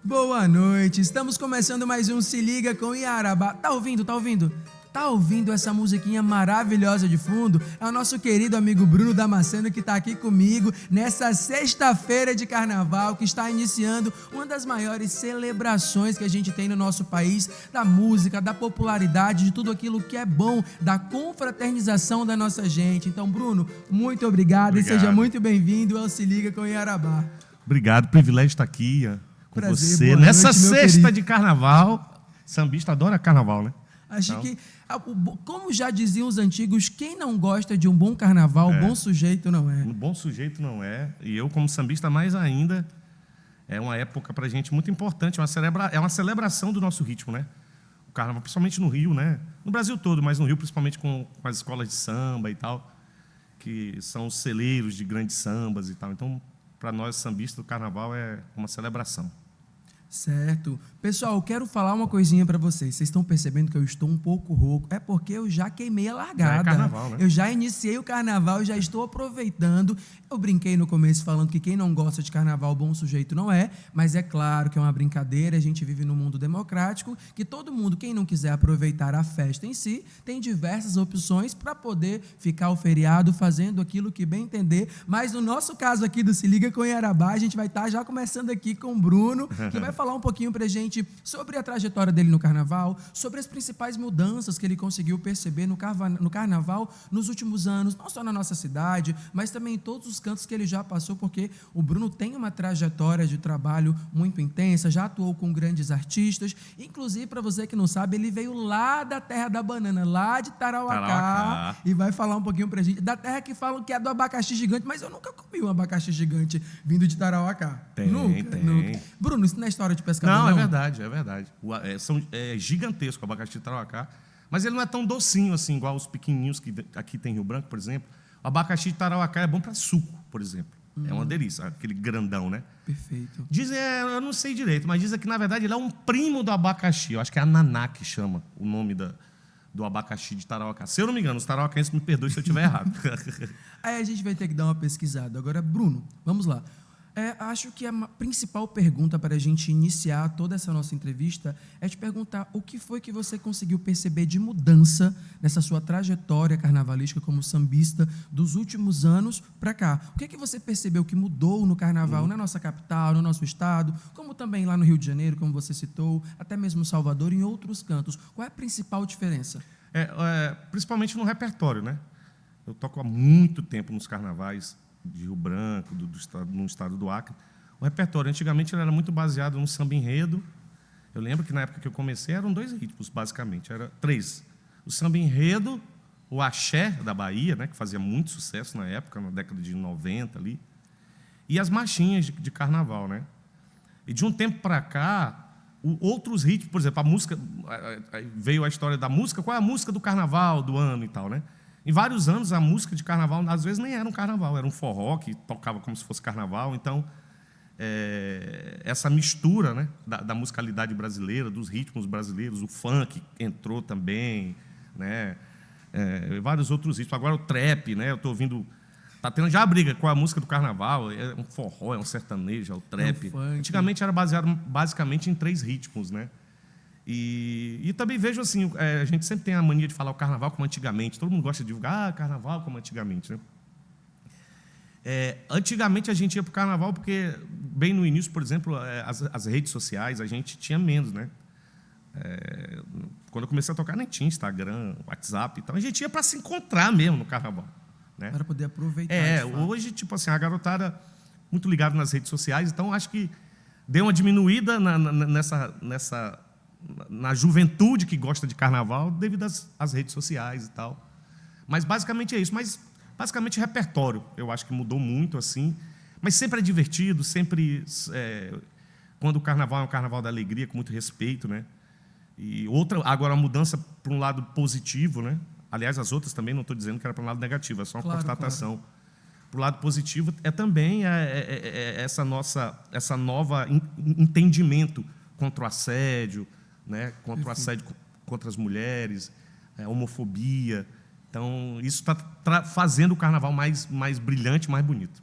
Boa noite, estamos começando mais um Se Liga com Iarabá. Tá ouvindo? Tá ouvindo essa musiquinha maravilhosa de fundo? É o nosso querido amigo Bruno Damasceno que tá aqui comigo nessa sexta-feira de carnaval que está iniciando uma das maiores celebrações que a gente tem no nosso país, da música, da popularidade, de tudo aquilo que é bom, da confraternização da nossa gente. Então, Bruno, muito obrigado. E seja muito bem-vindo ao Se Liga com Iarabá. Obrigado, privilégio estar aqui com Prazer, você. boa Nessa noite, meu sexta querido. de carnaval. Sambista adora carnaval, né? Acho Então, que, como já diziam os antigos, quem não gosta de um bom carnaval, bom sujeito não é. um bom sujeito não é. E eu, como sambista, mais ainda. É uma época pra gente muito importante. É uma celebração do nosso ritmo, né? O carnaval, principalmente no Rio, né? No Brasil todo, mas no Rio, principalmente com as escolas de samba e tal, que são os celeiros de grandes sambas e tal. Então, para nós, sambistas, o carnaval é uma celebração. Certo. Pessoal, eu quero falar uma coisinha pra vocês. Vocês estão percebendo que eu estou um pouco rouco? É porque eu já queimei a largada. Já é carnaval, né? Eu já iniciei o carnaval, já estou aproveitando. Eu brinquei no começo falando que quem não gosta de carnaval, bom sujeito não é. Mas é claro que é uma brincadeira. A gente vive num mundo democrático que todo mundo, quem não quiser aproveitar a festa em si, tem diversas opções para poder ficar o feriado fazendo aquilo que bem entender. Mas no nosso caso aqui do Se Liga com Iarabá, a gente vai estar já começando aqui com o Bruno, que vai falar um pouquinho pra gente sobre a trajetória dele no carnaval, sobre as principais mudanças que ele conseguiu perceber no carnaval nos últimos anos, não só na nossa cidade, mas também em todos os cantos que ele já passou, porque o Bruno tem uma trajetória de trabalho muito intensa, já atuou com grandes artistas, inclusive, para você que não sabe, ele veio lá da terra da banana, lá de Tarauacá, e vai falar um pouquinho pra gente, da terra que falam que é do abacaxi gigante, mas eu nunca comi um abacaxi gigante vindo de Tarauacá. Tem. Nunca. Bruno, isso não é história de pescador, Não, não? é verdade. É gigantesco o abacaxi de Tarauacá, mas ele não é tão docinho assim, igual os pequenininhos que aqui tem em Rio Branco, por exemplo. O abacaxi de Tarauacá é bom para suco, por exemplo. É uma delícia, aquele grandão, né? Perfeito. Dizem, eu não sei direito, mas dizem que, na verdade, ele é um primo do abacaxi. Eu acho que é ananá que chama o nome do abacaxi de Tarauacá. Se eu não me engano, os tarauacenses me perdoem se eu estiver errado. Aí a gente vai ter que dar uma pesquisada. Agora, Bruno, vamos lá. Acho que a principal pergunta para a gente iniciar toda essa nossa entrevista é te perguntar o que foi que você conseguiu perceber de mudança nessa sua trajetória carnavalística como sambista dos últimos anos para cá. O que é que você percebeu que mudou no carnaval na nossa capital, no nosso estado, como também lá no Rio de Janeiro, como você citou, até mesmo Salvador e em outros cantos? Qual é a principal diferença? Principalmente no repertório, né? Eu toco há muito tempo nos carnavais de Rio Branco, no estado do Acre. O repertório, antigamente, ele era muito baseado no samba enredo. Eu lembro que, na época que eu comecei, eram 2 ritmos, basicamente. Era 3. O samba enredo, o axé da Bahia, né, que fazia muito sucesso na época, na década de 90 ali, e as marchinhas de carnaval, né? E de um tempo para cá, outros ritmos, por exemplo, a música, veio a história da música, qual é a música do carnaval do ano e tal, né? Em vários anos, a música de carnaval, às vezes, nem era um carnaval, era um forró que tocava como se fosse carnaval. Então, essa mistura, né, da musicalidade brasileira, dos ritmos brasileiros, o funk entrou também, né, vários outros ritmos. Agora o trap, né, eu estou ouvindo... Está tendo já a briga com a música do carnaval, é um forró, é um sertanejo, é o trap. Antigamente era baseado basicamente em 3 ritmos, né? E também vejo assim, a gente sempre tem a mania de falar o carnaval como antigamente. Todo mundo gosta de divulgar carnaval como antigamente, né? Antigamente a gente ia para o carnaval porque, bem no início, por exemplo, as redes sociais, a gente tinha menos, né? Quando eu comecei a tocar, nem tinha Instagram, WhatsApp. Então a gente ia para se encontrar mesmo no carnaval, né? Para poder aproveitar. Hoje, tipo assim, a garotada muito ligada nas redes sociais, então acho que deu uma diminuída na juventude que gosta de carnaval devido às redes sociais e tal. Mas basicamente é isso. Mas basicamente repertório, eu acho que mudou muito assim. Mas sempre é divertido, sempre quando o carnaval é um carnaval da alegria, com muito respeito, né? E agora a mudança para um lado positivo, né? Aliás, as outras também não estou dizendo que era para um lado negativo, é só uma constatação. Claro. Para o lado positivo é também essa nova entendimento contra o assédio, né? Contra o assédio contra as mulheres, homofobia. Então, isso está fazendo o carnaval mais brilhante, mais bonito.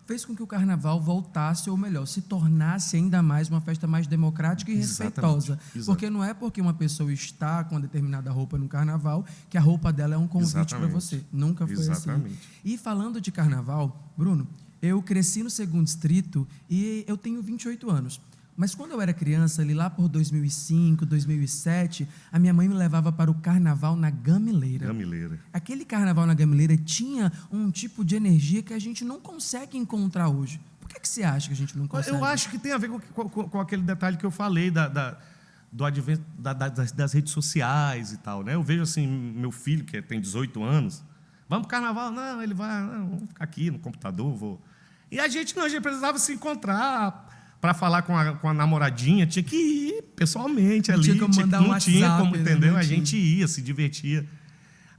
fez com que o carnaval voltasse, ou melhor, se tornasse ainda mais uma festa mais democrática e respeitosa. Exatamente. Porque não é porque uma pessoa está com uma determinada roupa no carnaval que a roupa dela é um convite para você. Nunca foi Exatamente. assim. E falando de carnaval, Bruno, eu cresci no 2º Distrito e eu tenho 28 anos. Mas quando eu era criança, ali lá por 2005, 2007, a minha mãe me levava para o carnaval na Gamileira. Gamileira. Aquele carnaval na Gamileira tinha um tipo de energia que a gente não consegue encontrar hoje. Por que você acha que a gente não consegue? Eu acho que tem a ver com aquele detalhe que eu falei do advento das redes sociais e tal, né? Eu vejo assim, meu filho, que tem 18 anos, vamos para o carnaval? Não, ele vai, não, vamos ficar aqui no computador, vou. E a gente precisava se encontrar para falar com a namoradinha, tinha que ir pessoalmente ali. Tinha como mandar um WhatsApp, tinha como, entendeu? Né? A gente ia, se divertia.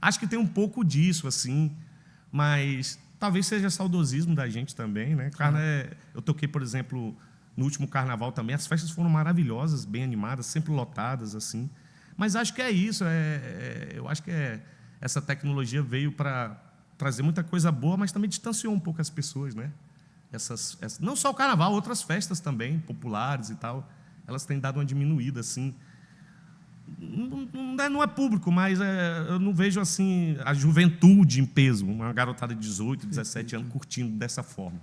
Acho que tem um pouco disso, assim, mas talvez seja saudosismo da gente também, né? Eu toquei, por exemplo, no último carnaval também, as festas foram maravilhosas, bem animadas, sempre lotadas, assim. Mas acho que é isso, eu acho que essa tecnologia veio para trazer muita coisa boa, mas também distanciou um pouco as pessoas, né? Não só o carnaval, outras festas também, populares e tal, elas têm dado uma diminuída, assim. Não é público, mas eu não vejo assim a juventude em peso, uma garotada de 18, 17 anos curtindo dessa forma.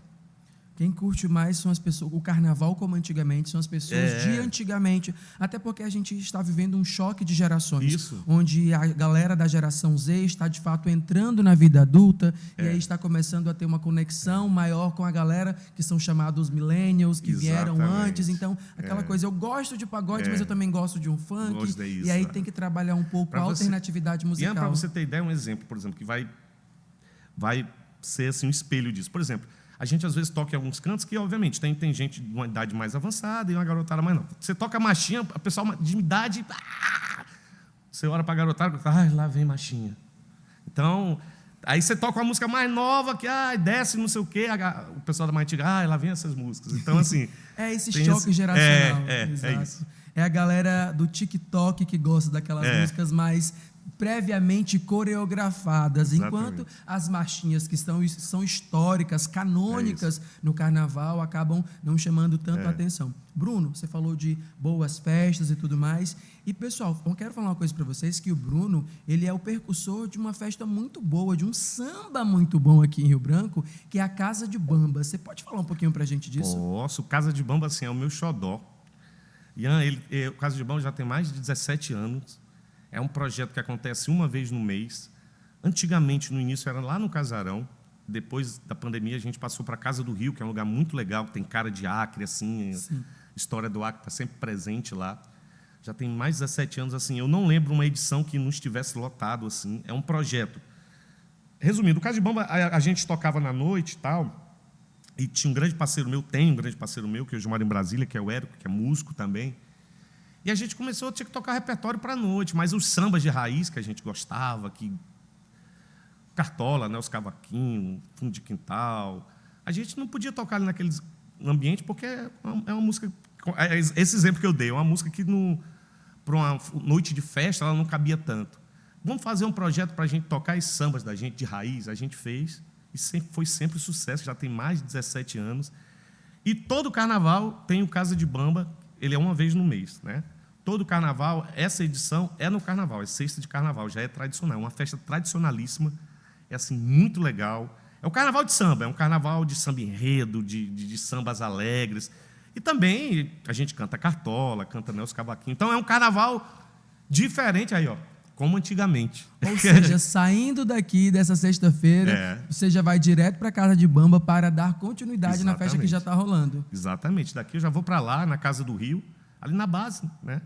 Quem curte mais são as pessoas, o carnaval como antigamente, são as pessoas de antigamente, até porque a gente está vivendo um choque de gerações, Isso. onde a galera da geração Z está de fato entrando na vida adulta e aí está começando a ter uma conexão maior com a galera que são chamados millennials, que vieram antes, então aquela coisa, eu gosto de pagode, mas eu também gosto de um funk, e aí tem que trabalhar um pouco a alternatividade musical. E para você ter ideia, um exemplo, por exemplo, que vai ser assim, um espelho disso. Por exemplo, a gente às vezes toca em alguns cantos que, obviamente, tem gente de uma idade mais avançada e uma garotada mais não. Você toca machinha, a pessoa de idade. Você olha para a garotada e lá vem machinha. Então, aí você toca uma música mais nova, que desce não sei o quê, o pessoal da mais antiga, lá vem essas músicas. Então, assim. Esse choque geracional. É isso. É a galera do TikTok que gosta daquelas músicas mais previamente coreografadas, Exatamente. enquanto as marchinhas que são históricas, canônicas no carnaval, acabam não chamando tanto a atenção. Bruno, você falou de boas festas e tudo mais, e pessoal, eu quero falar uma coisa para vocês, que o Bruno, ele é o percussor de uma festa muito boa, de um samba muito bom aqui em Rio Branco, que é a Casa de Bamba. Você pode falar um pouquinho para a gente disso? Posso. Casa de Bamba, assim, é o meu xodó. Ian, o Casa de Bamba já tem mais de 17 anos. É um projeto que acontece uma vez no mês. Antigamente, no início, era lá no Casarão. Depois da pandemia, a gente passou para a Casa do Rio, que é um lugar muito legal, que tem cara de Acre, assim. Sim. A história do Acre está sempre presente lá. Já tem mais de 17 anos, assim. Eu não lembro uma edição que não estivesse lotado, assim. É um projeto. Resumindo, o Casa de Bamba, a gente tocava na noite e tal, e tinha um grande parceiro meu, que hoje mora em Brasília, que é o Érico, que é músico também. E a gente começou a ter que tocar repertório para a noite, mas os sambas de raiz que a gente gostava, Cartola, né, os cavaquinhos, fundo de quintal, a gente não podia tocar ali naquele ambiente porque é uma música... Esse exemplo que eu dei, é uma música que para uma noite de festa ela não cabia tanto. Vamos fazer um projeto para a gente tocar esses sambas da gente de raiz? A gente fez e foi sempre sucesso, já tem mais de 17 anos. E todo carnaval tem o Casa de Bamba, ele é uma vez no mês, né? Todo carnaval, essa edição é no carnaval, é sexta de carnaval, já é tradicional, é uma festa tradicionalíssima, é assim, muito legal. É um carnaval de samba, é um carnaval de samba enredo, de sambas alegres. E também a gente canta Cartola, canta os cavaquinhos. Então é um carnaval diferente aí, ó, como antigamente. Ou seja, saindo daqui dessa sexta-feira, você já vai direto para a Casa de Bamba para dar continuidade na festa que já está rolando. Exatamente. Daqui eu já vou para lá, na Casa do Rio, ali na base, né?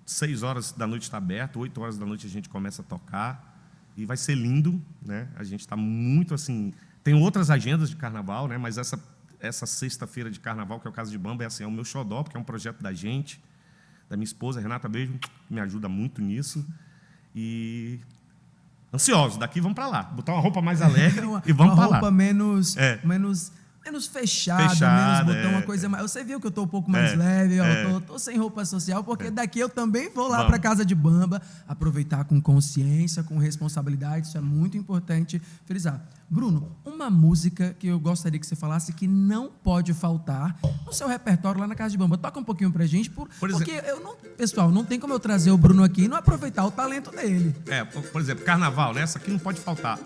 6 horas da noite está aberto, 8 horas da noite a gente começa a tocar e vai ser lindo, né? A gente está muito assim... Tem outras agendas de carnaval, né? Mas essa sexta-feira de carnaval, que é o Casa de Bamba, é o meu xodó, porque é um projeto da gente, da minha esposa, Renata, beijo, que me ajuda muito nisso. E ansiosos, daqui vamos para lá. Botar uma roupa mais alegre e vamos para lá. Uma roupa menos menos fechada, menos botão, uma coisa mais... Você viu que eu tô um pouco mais leve, eu tô sem roupa social, porque daqui eu também vou lá pra casa de bamba, aproveitar com consciência, com responsabilidade, isso é muito importante frisar. Bruno, uma música que eu gostaria que você falasse que não pode faltar no seu repertório lá na casa de bamba. Toca um pouquinho pra gente, porque pessoal, não tem como eu trazer o Bruno aqui e não aproveitar o talento dele. Por exemplo, carnaval, né? Essa aqui não pode faltar.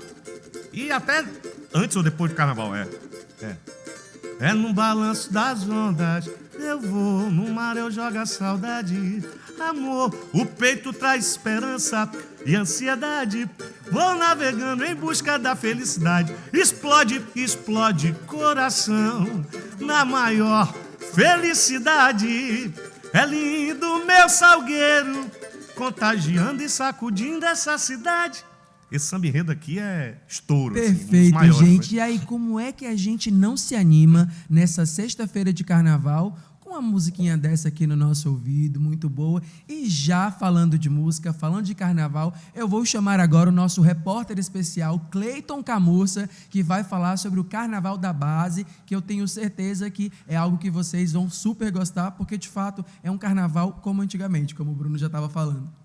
E até antes ou depois do carnaval, É no balanço das ondas, eu vou, no mar eu jogo a saudade. Amor, o peito traz esperança e ansiedade. Vou navegando em busca da felicidade. Explode, explode coração na maior felicidade. É lindo meu salgueiro, contagiando e sacudindo essa cidade. Esse samba enredo aqui é estouro. Perfeito, assim, maiores, gente. E aí, como é que a gente não se anima nessa sexta-feira de carnaval com uma musiquinha dessa aqui no nosso ouvido, muito boa? E já falando de música, falando de carnaval, eu vou chamar agora o nosso repórter especial, Cleiton Camurça, que vai falar sobre o Carnaval da Base, que eu tenho certeza que é algo que vocês vão super gostar, porque, de fato, é um carnaval como antigamente, como o Bruno já estava falando.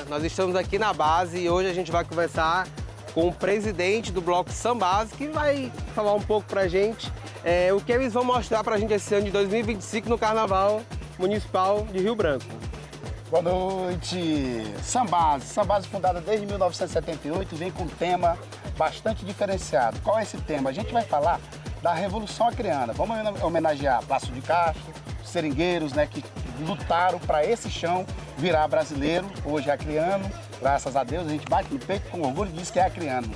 Nós estamos aqui na base e hoje a gente vai conversar com o presidente do Bloco Sambase, que vai falar um pouco pra gente o que eles vão mostrar pra gente esse ano de 2025 no Carnaval Municipal de Rio Branco. Boa noite. Sambase fundada desde 1978, vem com um tema bastante diferenciado. Qual é esse tema? A gente vai falar da Revolução Acreana. Vamos homenagear Plácido de Castro, os seringueiros, né, que lutaram para esse chão virar brasileiro, hoje é acreano. Graças a Deus, a gente bate no peito com orgulho e diz que é acreano.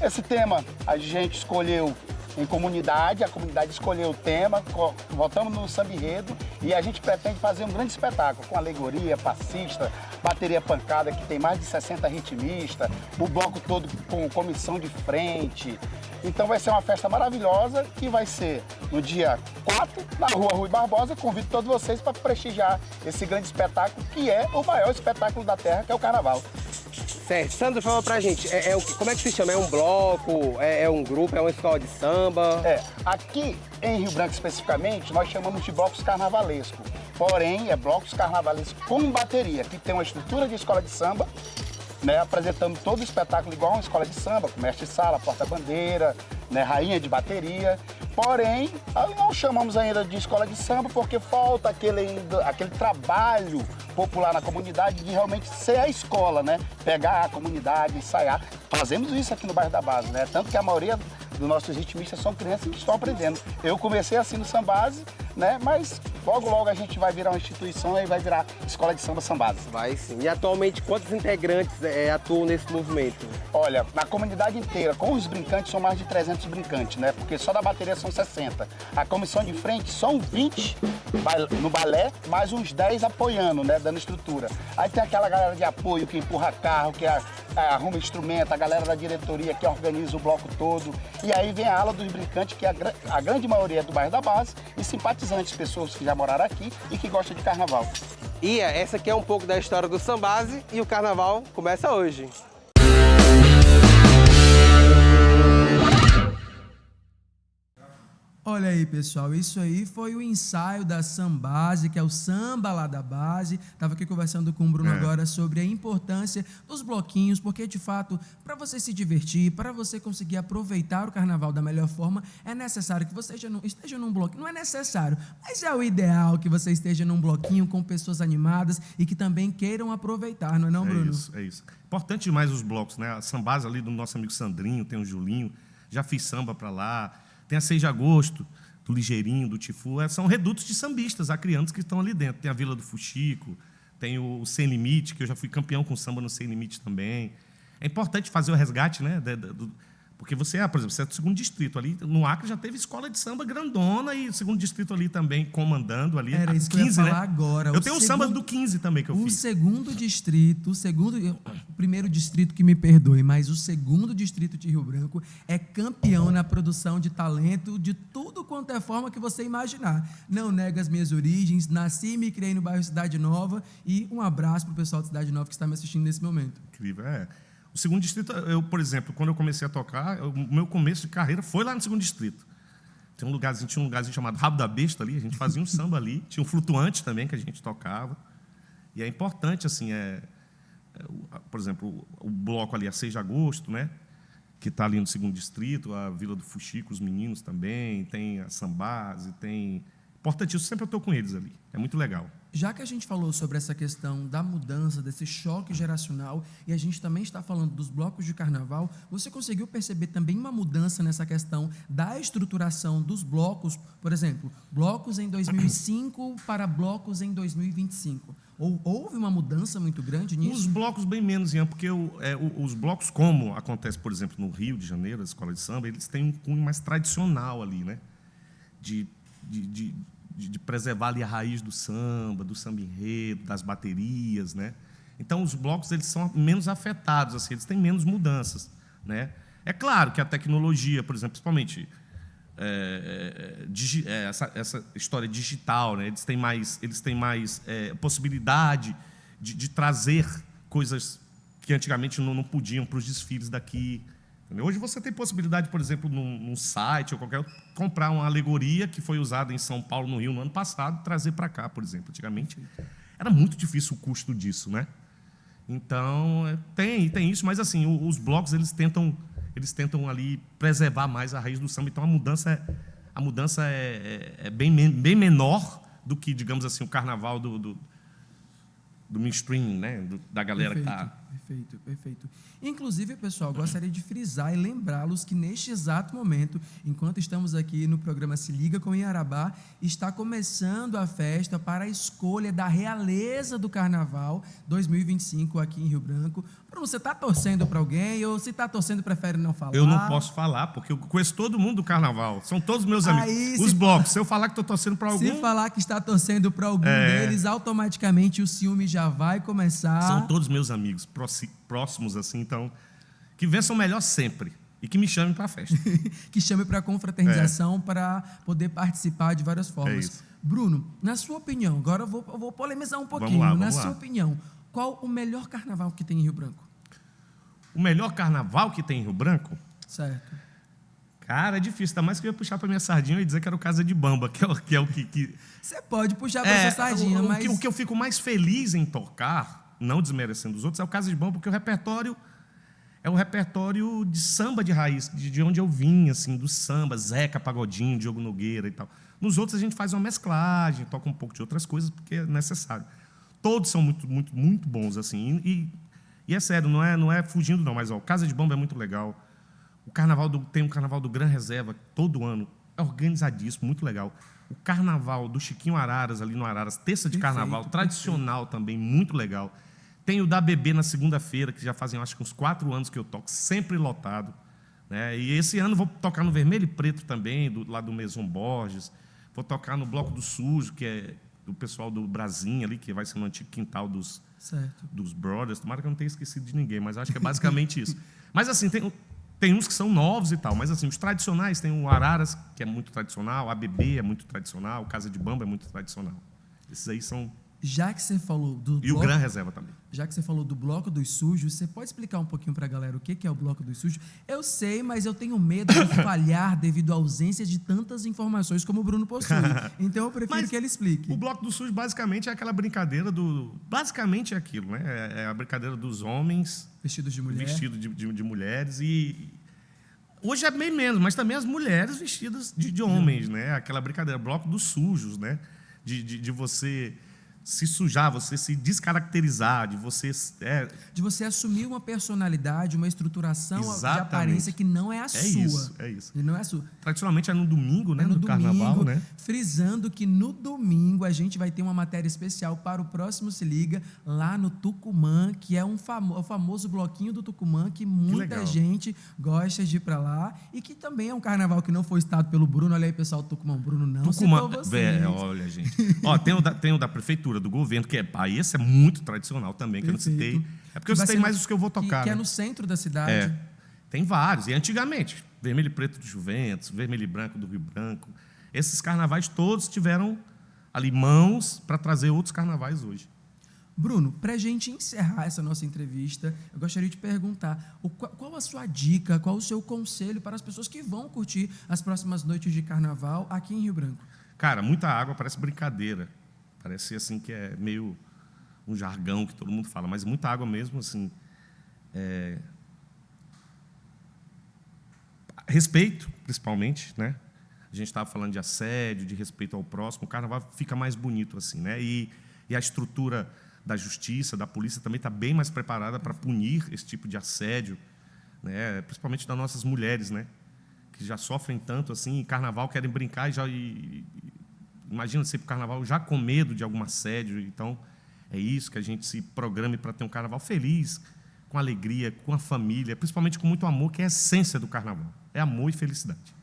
Esse tema a gente escolheu em comunidade, a comunidade escolheu o tema, votamos no samba enredo e a gente pretende fazer um grande espetáculo com alegoria, passista, bateria pancada, que tem mais de 60 ritmistas, o bloco todo com comissão de frente. Então vai ser uma festa maravilhosa que vai ser no dia 4, na Rua Rui Barbosa. Convido todos vocês para prestigiar esse grande espetáculo, que é o maior espetáculo da terra, que é o Carnaval. Certo. Sandro, fala pra gente, como é que se chama? É um bloco? É um grupo? É uma escola de samba? Aqui em Rio Branco especificamente, nós chamamos de blocos carnavalesco. Porém, é blocos carnavalesco com bateria, que tem uma estrutura de escola de samba, né, apresentando todo o espetáculo igual a uma escola de samba, com mestre-sala, porta-bandeira, né, rainha de bateria. Porém, não chamamos ainda de escola de samba porque falta aquele trabalho popular na comunidade de realmente ser a escola, né? Pegar a comunidade, ensaiar. Fazemos isso aqui no bairro da Base, né? Tanto que a maioria dos nossos ritmistas são crianças que estão aprendendo. Eu comecei assim no Sambase, né? Mas logo a gente vai virar uma instituição e vai virar escola de samba Sambase. Vai sim. E atualmente quantos integrantes atuam nesse movimento? Olha, na comunidade inteira, com os brincantes, são mais de 300 brincantes, né? Porque só da bateria são 60. A comissão de frente são 20 no balé, mais uns 10 apoiando, né? Dando estrutura. Aí tem aquela galera de apoio que empurra carro, que arruma instrumento, a galera da diretoria que organiza o bloco todo. E aí vem a ala dos brincantes, que a grande maioria é do bairro da Base, e simpatizantes, pessoas que já moraram aqui e que gostam de carnaval. E essa aqui é um pouco da história do Sambase e o carnaval começa hoje. Olha aí, pessoal, isso aí foi o ensaio da Sambase, que é o samba lá da base. Estava aqui conversando com o Bruno agora sobre a importância dos bloquinhos, porque, de fato, para você se divertir, para você conseguir aproveitar o carnaval da melhor forma, é necessário que você esteja num bloquinho. Não é necessário, mas é o ideal que você esteja num bloquinho com pessoas animadas e que também queiram aproveitar, não é não, Bruno? É isso. Importante demais os blocos, né? A Sambase ali do nosso amigo Sandrinho, tem o Julinho, já fiz samba para lá. Tem a 6 de agosto, do Ligeirinho, do Tifu. São redutos de sambistas, acrianos que estão ali dentro. Tem a Vila do Fuxico, tem o Sem Limite, que eu já fui campeão com samba no Sem Limite também. É importante fazer o resgate, né? Porque você por exemplo, você é do 2º distrito ali. No Acre já teve escola de samba grandona e o 2º distrito ali também comandando ali. Era isso 15, que eu ia falar né? agora. Eu tenho um samba do 15 também que eu fiz. O 2º distrito, o primeiro distrito que me perdoe, mas o 2º distrito de Rio Branco é campeão na produção de talento de tudo quanto é forma que você imaginar. Não nego as minhas origens, nasci e me criei no bairro Cidade Nova e um abraço para o pessoal de Cidade Nova que está me assistindo nesse momento. Incrível, O 2º distrito, por exemplo, quando eu comecei a tocar, o meu começo de carreira foi lá no 2º distrito. Tinha um lugarzinho chamado Rabo da Besta ali, a gente fazia um samba ali, tinha um flutuante também que a gente tocava. E é importante, assim, por exemplo, o bloco ali, a 6 de agosto, né, que está ali no 2º distrito, a Vila do Fuxico, os meninos também, tem a Sambase, tem... Importantíssimo, sempre eu estou com eles ali, é muito legal. Já que a gente falou sobre essa questão da mudança, desse choque geracional, e a gente também está falando dos blocos de carnaval, você conseguiu perceber também uma mudança nessa questão da estruturação dos blocos, por exemplo, blocos em 2005 para blocos em 2025? Houve uma mudança muito grande nisso? Os blocos bem menos, Ian, porque os blocos, como acontece, por exemplo, no Rio de Janeiro, a escola de samba, eles têm um cunho mais tradicional ali, né? De preservar ali a raiz do samba enredo, das baterias, né? Então, os blocos eles são menos afetados, assim, eles têm menos mudanças, né? É claro que a tecnologia, por exemplo, principalmente essa história digital, né? Eles têm mais possibilidade de trazer coisas que antigamente não podiam para os desfiles daqui. Hoje você tem possibilidade, por exemplo, num site ou qualquer outro, comprar uma alegoria que foi usada em São Paulo, no Rio, no ano passado, trazer para cá, por exemplo. Antigamente era muito difícil o custo disso, né? Então, tem isso, mas assim, os blocos eles tentam ali preservar mais a raiz do samba. Então a mudança é bem menor do que, digamos assim, o carnaval do mainstream, né? Da galera que está Perfeito, perfeito. Inclusive, pessoal, gostaria de frisar e lembrá-los que neste exato momento, enquanto estamos aqui no programa Se Liga com Iarabá, está começando a festa para a escolha da realeza do Carnaval 2025 aqui em Rio Branco. Bruno, você está torcendo para alguém ou se está torcendo prefere não falar? Eu não posso falar, porque eu conheço todo mundo do Carnaval. São todos meus amigos. Aí, Os blocos, se eu falar que estou torcendo para algum... Se falar que está torcendo para algum deles, automaticamente o ciúme já vai começar. São todos meus amigos, próximos assim, então... Que vençam melhor sempre. E que me chamem para a festa. Que chame para confraternização para poder participar de várias formas. isso. Bruno, na sua opinião, agora eu vou polemizar um pouquinho. Vamos Na lá. sua opinião, qual o melhor carnaval que tem em Rio Branco? O melhor carnaval que tem em Rio Branco? Certo. Cara, é difícil. Ainda mais que eu ia puxar para minha sardinha e dizer que era o Casa de Bamba, que é o que... Você pode puxar para sua sardinha, mas... O que eu fico mais feliz em tocar, não desmerecendo os outros, é o Casa de Bamba, porque o repertório é o repertório de samba de raiz, de onde eu vim, assim, do samba, Zeca, Pagodinho, Diogo Nogueira e tal. Nos outros a gente faz uma mesclagem, toca um pouco de outras coisas, porque é necessário. Todos são muito, muito, muito bons, assim. E é sério, não é fugindo, não, mas o Casa de Bamba é muito legal. Tem um carnaval do Gran Reserva todo ano, é organizadíssimo, muito legal. O carnaval do Chiquinho Araras, ali no Araras, terça de carnaval, tradicional também, muito legal. Tem o da Bebê na segunda-feira, que já fazem, acho que uns 4 anos que eu toco, sempre lotado. Né? E esse ano vou tocar no Vermelho e Preto também, lá do Maison Borges. Vou tocar no Bloco do Sujo, que é do pessoal do Brasinha ali, que vai ser no antigo quintal dos brothers. Tomara que eu não tenha esquecido de ninguém, mas acho que é basicamente isso. Mas assim, tem uns que são novos e tal, mas assim, os tradicionais, tem o Araras, que é muito tradicional, a BB é muito tradicional, o Casa de Bamba é muito tradicional. Esses aí são... Já que você falou do E o Gran Reserva também. Já que você falou do Bloco dos Sujos, você pode explicar um pouquinho para a galera o que é o Bloco dos Sujos? Eu sei, mas eu tenho medo de falhar devido à ausência de tantas informações como o Bruno possui. Então eu prefiro que ele explique. O Bloco dos Sujos basicamente é aquela brincadeira do... Basicamente é aquilo, né? É a brincadeira dos homens... Vestidos de mulher. Vestidos de mulheres e... Hoje é bem menos, mas também as mulheres vestidas de homens, né? Aquela brincadeira, Bloco dos Sujos, né? De você... se sujar, você se descaracterizar, de você assumir uma personalidade, uma estruturação Exatamente. de aparência que não é a sua. É isso. E não é a sua. Tradicionalmente é no domingo, né? É no do domingo, carnaval, né? Frisando que no domingo a gente vai ter uma matéria especial para o próximo Se Liga, lá no Tucumã, que é o famoso bloquinho do Tucumã, que muita gente gosta de ir para lá, e que também é um carnaval que não foi citado pelo Bruno. Olha aí, pessoal, Tucumã. Bruno não citou vocês. Olha, gente. Ó, tem o da prefeitura, do governo, que esse é muito tradicional também, que Perfeito. eu não citei. É porque eu citei mais os que eu vou tocar. Que é né? no centro da cidade. Tem vários. E antigamente, Vermelho e Preto do Juventus, Vermelho e Branco do Rio Branco. Esses carnavais todos tiveram ali mãos para trazer outros carnavais hoje. Bruno, para a gente encerrar essa nossa entrevista, eu gostaria de perguntar qual a sua dica, qual o seu conselho para as pessoas que vão curtir as próximas noites de carnaval aqui em Rio Branco? Cara, muita água parece brincadeira. Parece assim que é meio um jargão que todo mundo fala, mas muita água mesmo, assim. Respeito, principalmente, né? A gente estava falando de assédio, de respeito ao próximo. O carnaval fica mais bonito assim, né? E a estrutura da justiça, da polícia também está bem mais preparada para punir esse tipo de assédio, né? Principalmente das nossas mulheres, né? Que já sofrem tanto assim, em carnaval querem brincar imagina você ir para o carnaval já com medo de algum assédio. Então, é isso que a gente se programe para ter um carnaval feliz, com alegria, com a família, principalmente com muito amor, que é a essência do carnaval. É amor e felicidade.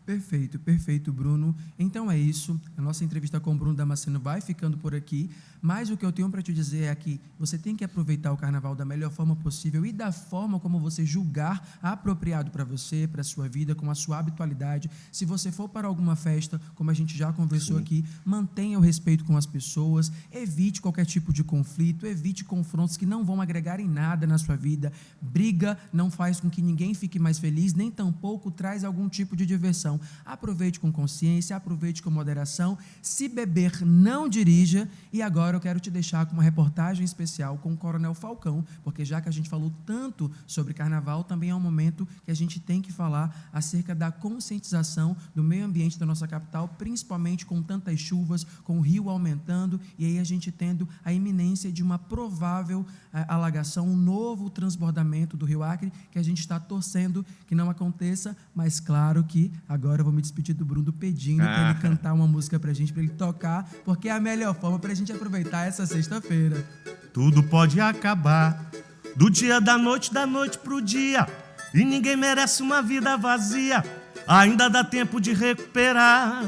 Perfeito, perfeito, Bruno. Então é isso. A nossa entrevista com o Bruno Damasceno vai ficando por aqui. Mas o que eu tenho para te dizer é que você tem que aproveitar o carnaval da melhor forma possível e da forma como você julgar apropriado para você, para a sua vida, com a sua habitualidade. Se você for para alguma festa, como a gente já conversou aqui, mantenha o respeito com as pessoas, evite qualquer tipo de conflito, evite confrontos que não vão agregar em nada na sua vida. Briga não faz com que ninguém fique mais feliz, nem tampouco traz algum tipo de diversão. alimentação. Aproveite com consciência, aproveite com moderação. Se beber, não dirija. E agora eu quero te deixar com uma reportagem especial com o Coronel Falcão, porque já que a gente falou tanto sobre carnaval, também é um momento que a gente tem que falar acerca da conscientização do meio ambiente da nossa capital, principalmente com tantas chuvas, com o rio aumentando, e aí a gente tendo a iminência de uma provável alagação, um novo transbordamento do Rio Acre, que a gente está torcendo que não aconteça, mas claro que agora eu vou me despedir do Bruno pedindo para ele cantar uma música para a gente, para ele tocar, porque é a melhor forma para a gente aproveitar essa sexta-feira. Tudo pode acabar, do dia da noite pro dia, e ninguém merece uma vida vazia, ainda dá tempo de recuperar,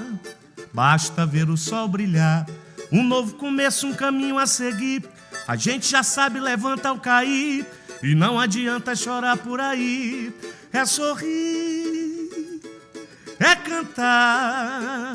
basta ver o sol brilhar, um novo começo, um caminho a seguir, a gente já sabe, levanta ou cair, e não adianta chorar por aí, é sorrir, é cantar.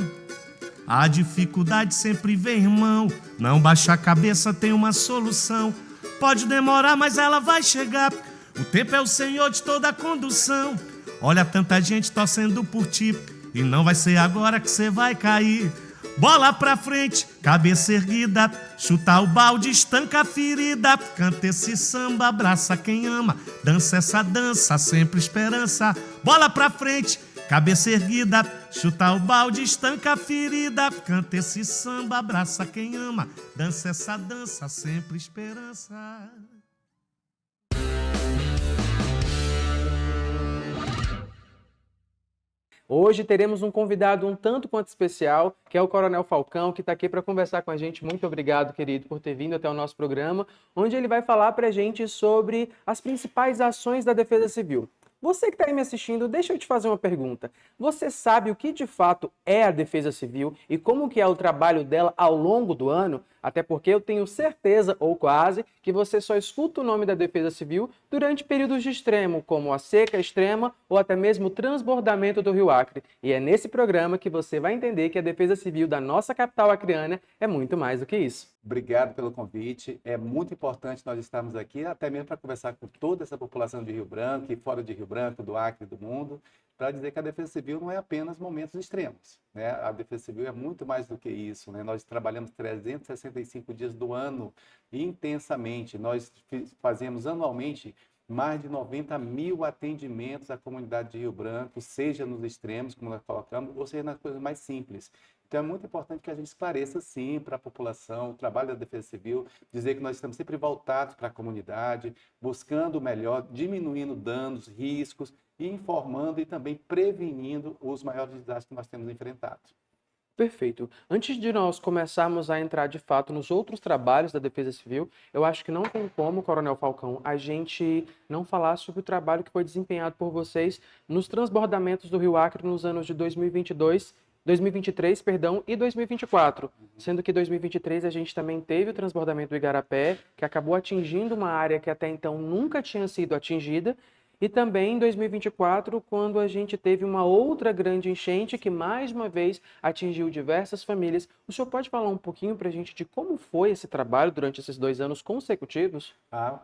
A dificuldade sempre vem, irmão, não baixa a cabeça, tem uma solução. Pode demorar, mas ela vai chegar, o tempo é o senhor de toda a condução. Olha tanta gente torcendo por ti, e não vai ser agora que você vai cair. Bola pra frente, cabeça erguida, chuta o balde, estanca a ferida. Canta esse samba, abraça quem ama, dança essa dança, sempre esperança. Bola pra frente, cabeça erguida, chuta o balde, estanca a ferida. Canta esse samba, abraça quem ama, dança essa dança, sempre esperança. Hoje teremos um convidado um tanto quanto especial, que é o Coronel Falcão, que está aqui para conversar com a gente. Muito obrigado, querido, por ter vindo até o nosso programa, onde ele vai falar para a gente sobre as principais ações da Defesa Civil. Você que está aí me assistindo, deixa eu te fazer uma pergunta. Você sabe o que de fato é a Defesa Civil e como que é o trabalho dela ao longo do ano? Até porque eu tenho certeza, ou quase, que você só escuta o nome da Defesa Civil durante períodos de extremo, como a seca extrema ou até mesmo o transbordamento do Rio Acre. E é nesse programa que você vai entender que a Defesa Civil da nossa capital acreana é muito mais do que isso. Obrigado pelo convite. É muito importante nós estarmos aqui, até mesmo para conversar com toda essa população de Rio Branco e fora de Rio Branco, do Acre, do mundo, para dizer que a Defesa Civil não é apenas momentos extremos, né? A Defesa Civil é muito mais do que isso, né? Nós trabalhamos 365 dias do ano intensamente. Nós fazemos anualmente mais de 90 mil atendimentos à comunidade de Rio Branco, seja nos extremos, como nós colocamos, ou seja nas coisas mais simples. Então é muito importante que a gente esclareça sim para a população o trabalho da Defesa Civil, dizer que nós estamos sempre voltados para a comunidade, buscando o melhor, diminuindo danos, riscos, e informando e também prevenindo os maiores desastres que nós temos enfrentado. Perfeito. Antes de nós começarmos a entrar de fato nos outros trabalhos da Defesa Civil, eu acho que não tem como, Coronel Falcão, a gente não falar sobre o trabalho que foi desempenhado por vocês nos transbordamentos do Rio Acre nos anos de 2023, perdão, e 2024, sendo que em 2023 a gente também teve o transbordamento do Igarapé, que acabou atingindo uma área que até então nunca tinha sido atingida, e também em 2024, quando a gente teve uma outra grande enchente que mais uma vez atingiu diversas famílias. O senhor pode falar um pouquinho para a gente de como foi esse trabalho durante esses 2 anos consecutivos?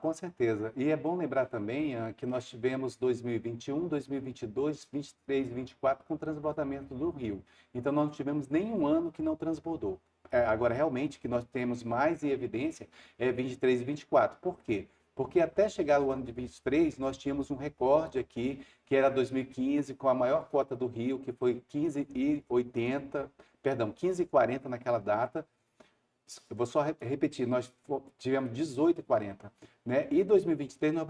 Com certeza. E é bom lembrar também que nós tivemos 2021, 2022, 23 e 24 com transbordamento do rio. Então, nós não tivemos nenhum ano que não transbordou. Agora, realmente, que nós temos mais em evidência é 23 e 24. Por quê? Porque até chegar o ano de 23, nós tínhamos um recorde aqui, que era 2015, com a maior cota do Rio, que foi 15,40 naquela data. Eu vou só repetir, nós tivemos 18,40, né? E 2023 nós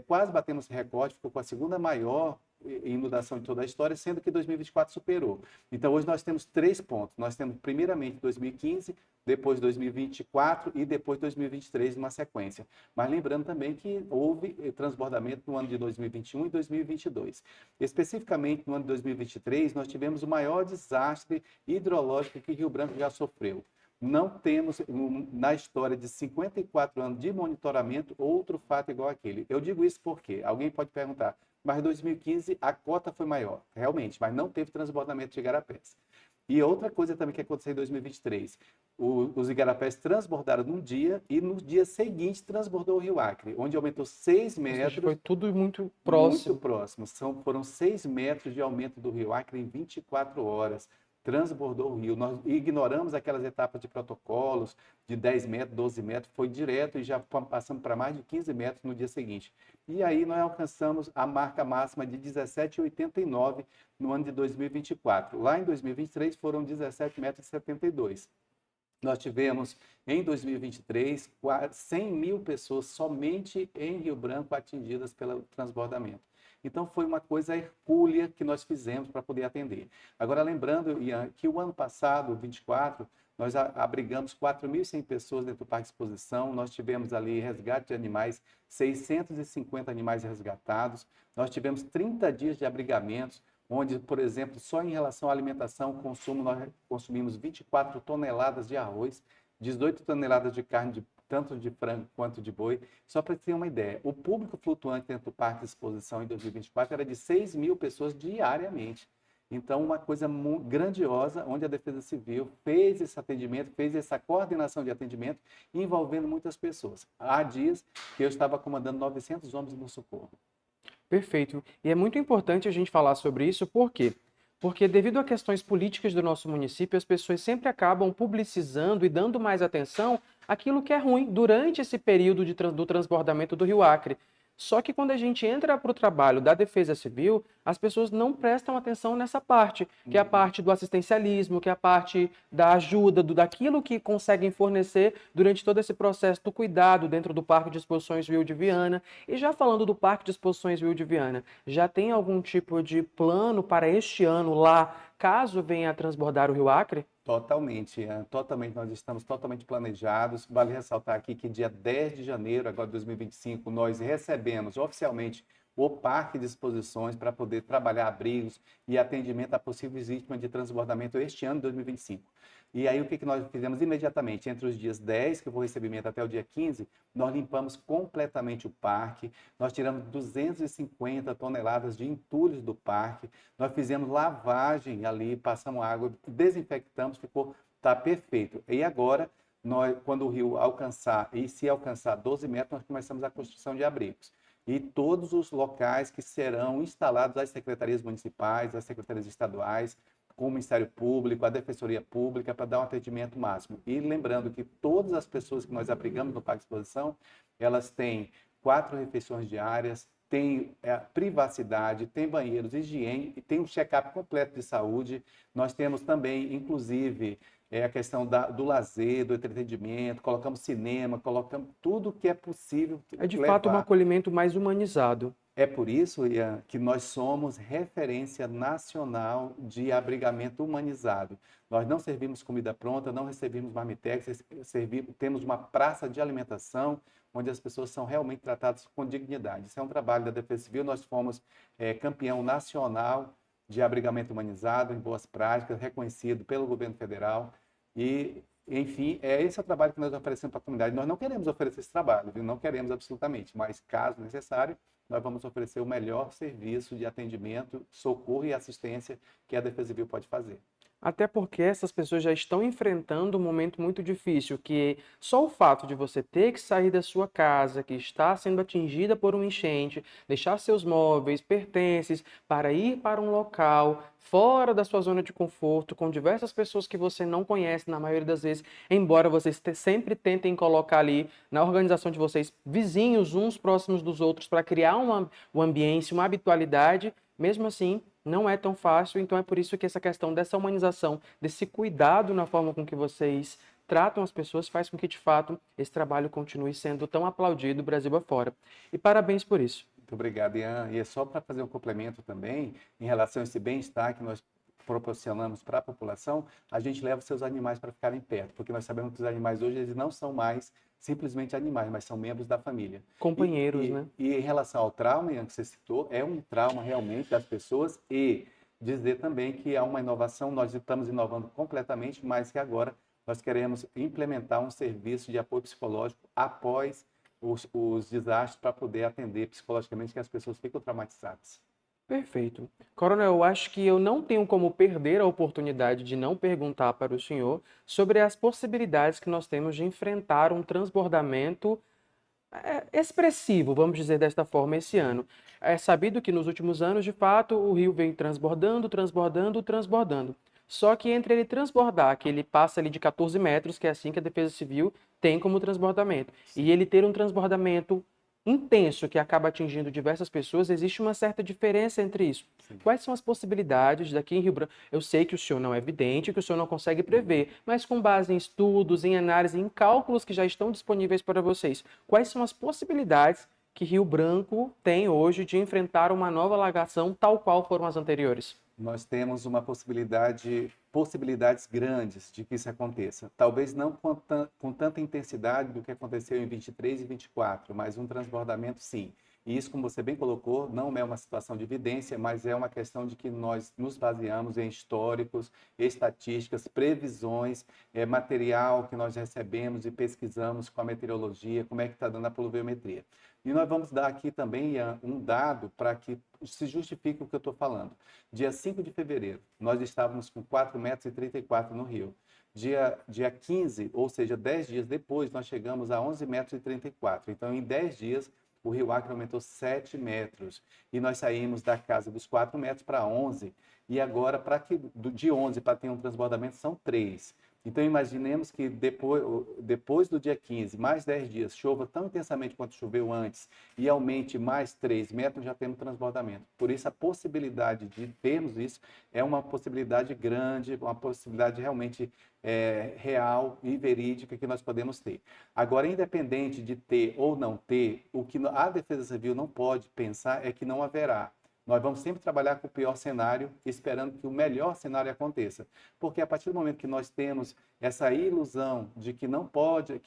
quase batemos esse recorde, ficou com a segunda maior inundação de toda a história, sendo que 2024 superou. Então hoje nós temos 3 pontos. Nós temos primeiramente 2015, depois 2024 e depois 2023 numa sequência. Mas lembrando também que houve transbordamento no ano de 2021 e 2022. Especificamente no ano de 2023, nós tivemos o maior desastre hidrológico que Rio Branco já sofreu. Não temos, na história de 54 anos de monitoramento, outro fato igual àquele. Eu digo isso porque alguém pode perguntar, mas em 2015 a cota foi maior, realmente, mas não teve transbordamento de igarapés. E outra coisa também que aconteceu em 2023, os igarapés transbordaram num dia e no dia seguinte transbordou o Rio Acre, onde aumentou 6 Ou seja, metros. foi tudo muito próximo. Muito próximo. Foram 6 metros de aumento do Rio Acre em 24 horas. Transbordou o rio. Nós ignoramos aquelas etapas de protocolos de 10 metros, 12 metros, foi direto e já passamos para mais de 15 metros no dia seguinte. E aí nós alcançamos a marca máxima de 17,89 no ano de 2024. Lá em 2023 foram 17,72 metros. Nós tivemos, em 2023, 100 mil pessoas somente em Rio Branco atingidas pelo transbordamento. Então, foi uma coisa hercúlea que nós fizemos para poder atender. Agora, lembrando, Ian, que o ano passado, 24, nós abrigamos 4.100 pessoas dentro do Parque de Exposição, nós tivemos ali resgate de animais, 650 animais resgatados, nós tivemos 30 dias de abrigamentos, onde, por exemplo, só em relação à alimentação, consumo, nós consumimos 24 toneladas de arroz, 18 toneladas de carne, tanto de frango quanto de boi. Só para ter uma ideia, o público flutuante dentro do Parque de Exposição em 2024 era de 6 mil pessoas diariamente. Então, uma coisa grandiosa, onde a Defesa Civil fez esse atendimento, fez essa coordenação de atendimento, envolvendo muitas pessoas. Há dias que eu estava comandando 900 homens no socorro. Perfeito. E é muito importante a gente falar sobre isso, por quê? Porque devido a questões políticas do nosso município, as pessoas sempre acabam publicizando e dando mais atenção àquilo que é ruim durante esse período do transbordamento do Rio Acre. Só que quando a gente entra para o trabalho da Defesa Civil, as pessoas não prestam atenção nessa parte, que é a parte do assistencialismo, que é a parte da ajuda, daquilo que conseguem fornecer durante todo esse processo do cuidado dentro do Parque de Exposições Rio de Viana. E já falando do Parque de Exposições Rio de Viana, já tem algum tipo de plano para este ano lá, caso venha a transbordar o Rio Acre? Totalmente, Ian, totalmente, nós estamos totalmente planejados. Vale ressaltar aqui que dia 10 de janeiro, agora de 2025, nós recebemos oficialmente o Parque de Exposições para poder trabalhar abrigos e atendimento a possíveis vítimas de transbordamento este ano de 2025. E aí o que nós fizemos imediatamente? Entre os dias 10, que foi o recebimento, até o dia 15, nós limpamos completamente o parque, nós tiramos 250 toneladas de entulhos do parque, nós fizemos lavagem ali, passamos água, desinfectamos, tá perfeito. E agora, quando o rio alcançar, e se alcançar 12 metros, nós começamos a construção de abrigos. E todos os locais que serão instalados, as secretarias municipais, as secretarias estaduais, com o Ministério Público, a Defensoria Pública, para dar um atendimento máximo. E lembrando que todas as pessoas que nós abrigamos no Parque de Exposição, elas têm 4 refeições diárias, tem privacidade, tem banheiros, higiene, e tem um check-up completo de saúde. Nós temos também, inclusive, a questão do lazer, do entretenimento, colocamos cinema, colocamos tudo que é possível. É de fato um acolhimento mais humanizado. É por isso, Ian, que nós somos referência nacional de abrigamento humanizado. Nós não servimos comida pronta, não recebemos marmitex, temos uma praça de alimentação onde as pessoas são realmente tratadas com dignidade. Isso é um trabalho da Defesa Civil. Nós fomos campeão nacional de abrigamento humanizado, em boas práticas, reconhecido pelo governo federal. E, enfim, esse é o trabalho que nós oferecemos para a comunidade. Nós não queremos oferecer esse trabalho, viu? Não queremos absolutamente, mas caso necessário, nós vamos oferecer o melhor serviço de atendimento, socorro e assistência que a Defesa Civil pode fazer. Até porque essas pessoas já estão enfrentando um momento muito difícil, que só o fato de você ter que sair da sua casa, que está sendo atingida por uma enchente, deixar seus móveis, pertences, para ir para um local fora da sua zona de conforto, com diversas pessoas que você não conhece, na maioria das vezes, embora vocês sempre tentem colocar ali na organização de vocês vizinhos uns próximos dos outros para criar um ambiente, uma habitualidade, mesmo assim, não é tão fácil, então é por isso que essa questão dessa humanização, desse cuidado na forma com que vocês tratam as pessoas, faz com que, de fato, esse trabalho continue sendo tão aplaudido Brasil afora. E parabéns por isso. Muito obrigado, Ian. E é só para fazer um complemento também, em relação a esse bem-estar que nós proporcionamos para a população, a gente leva seus animais para ficarem perto, porque nós sabemos que os animais hoje eles não são mais simplesmente animais, mas são membros da família. Companheiros, né? E em relação ao trauma, Ian, que você citou, é um trauma realmente das pessoas, e dizer também que há uma inovação, nós estamos inovando completamente, mas que agora nós queremos implementar um serviço de apoio psicológico após os desastres para poder atender psicologicamente que as pessoas ficam traumatizadas. Perfeito. Coronel, eu acho que eu não tenho como perder a oportunidade de não perguntar para o senhor sobre as possibilidades que nós temos de enfrentar um transbordamento expressivo, vamos dizer desta forma, esse ano. É sabido que nos últimos anos, de fato, o rio vem transbordando, transbordando, transbordando. Só que entre ele transbordar, que ele passa ali de 14 metros, que é assim que a Defesa Civil tem como transbordamento, e ele ter um transbordamento intenso que acaba atingindo diversas pessoas, existe uma certa diferença entre isso. Quais são as possibilidades daqui em Rio Branco? Eu sei que o senhor não é vidente, que o senhor não consegue prever, mas com base em estudos, em análise, em cálculos que já estão disponíveis para vocês, quais são as possibilidades que Rio Branco tem hoje de enfrentar uma nova alagação tal qual foram as anteriores? Nós temos uma possibilidades grandes de que isso aconteça. Talvez não com tanta intensidade do que aconteceu em 23 e 24, mas um transbordamento sim. E isso, como você bem colocou, não é uma situação de evidência, mas é uma questão de que nós nos baseamos em históricos, estatísticas, previsões, material que nós recebemos e pesquisamos com a meteorologia, como é que está dando a pluviometria. E nós vamos dar aqui também, Ian, um dado para que se justifique o que eu estou falando. Dia 5 de fevereiro, nós estávamos com 4,34 metros no Rio. Dia 15, ou seja, 10 dias depois, nós chegamos a 11,34 metros. Então, em 10 dias, o Rio Acre aumentou 7 metros. E nós saímos da casa dos 4 metros para 11. E agora, de 11 para ter um transbordamento, são 3. Então, imaginemos que depois do dia 15, mais 10 dias, chova tão intensamente quanto choveu antes e aumente mais 3 metros, já temos transbordamento. Por isso, a possibilidade de termos isso é uma possibilidade grande, uma possibilidade realmente real e verídica que nós podemos ter. Agora, independente de ter ou não ter, o que a Defesa Civil não pode pensar é que não haverá. Nós vamos sempre trabalhar com o pior cenário, esperando que o melhor cenário aconteça. Porque a partir do momento que nós temos essa ilusão de que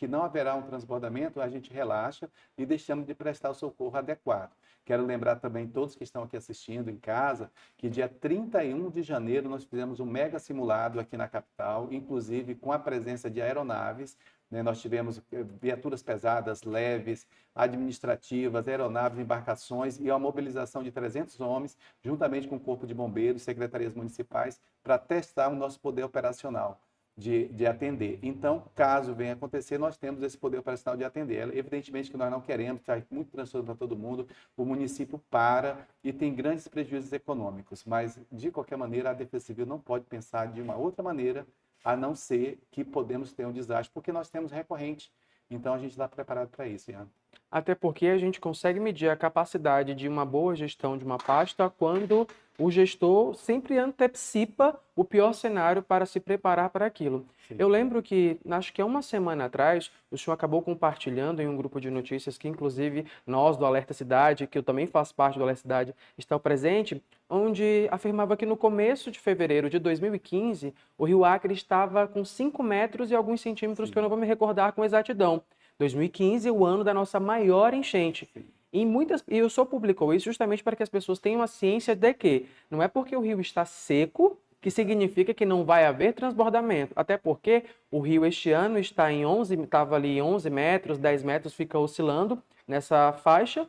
não haverá um transbordamento, a gente relaxa e deixamos de prestar o socorro adequado. Quero lembrar também todos que estão aqui assistindo em casa, que dia 31 de janeiro nós fizemos um mega simulado aqui na capital, inclusive com a presença de aeronaves. Nós tivemos viaturas pesadas, leves, administrativas, aeronaves, embarcações e a mobilização de 300 homens, juntamente com o Corpo de Bombeiros, secretarias municipais, para testar o nosso poder operacional de atender. Então, caso venha acontecer, nós temos esse poder operacional de atender. Evidentemente que nós não queremos, traz muito transtorno para todo mundo, o município para e tem grandes prejuízos econômicos, mas, de qualquer maneira, a Defesa Civil não pode pensar de uma outra maneira a não ser que podemos ter um desastre, porque nós temos recorrente. Então, a gente está preparado para isso, Ian. Até porque a gente consegue medir a capacidade de uma boa gestão de uma pasta quando o gestor sempre antecipa o pior cenário para se preparar para aquilo. Sim. Eu lembro que, acho que há uma semana atrás, o senhor acabou compartilhando em um grupo de notícias que, inclusive, nós do Alerta Cidade, que eu também faço parte do Alerta Cidade, está presente, onde afirmava que no começo de fevereiro de 2015, o Rio Acre estava com 5 metros e alguns centímetros, que eu não vou me recordar com exatidão. 2015 é o ano da nossa maior enchente. E o senhor publicou isso justamente para que as pessoas tenham a ciência de que não é porque o rio está seco que significa que não vai haver transbordamento. Até porque o rio este ano estava ali em 11 metros, 10 metros, fica oscilando nessa faixa.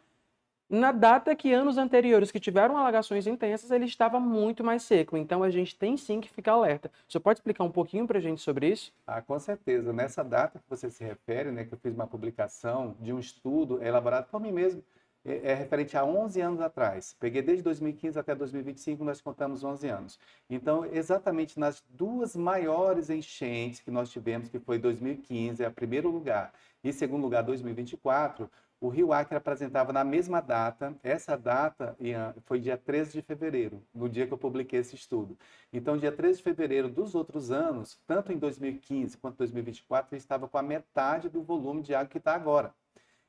Na data que anos anteriores que tiveram alagações intensas, ele estava muito mais seco. Então, a gente tem sim que ficar alerta. O senhor pode explicar um pouquinho para a gente sobre isso? Com certeza. Nessa data que você se refere, né, que eu fiz uma publicação de um estudo elaborado por mim mesmo, é referente a 11 anos atrás. Peguei desde 2015 até 2025, nós contamos 11 anos. Então, exatamente nas duas maiores enchentes que nós tivemos, que foi 2015, é o primeiro lugar, e segundo lugar, 2024, o Rio Acre apresentava na mesma data, essa data foi dia 13 de fevereiro, no dia que eu publiquei esse estudo. Então, dia 13 de fevereiro dos outros anos, tanto em 2015 quanto em 2024, ele estava com a metade do volume de água que está agora.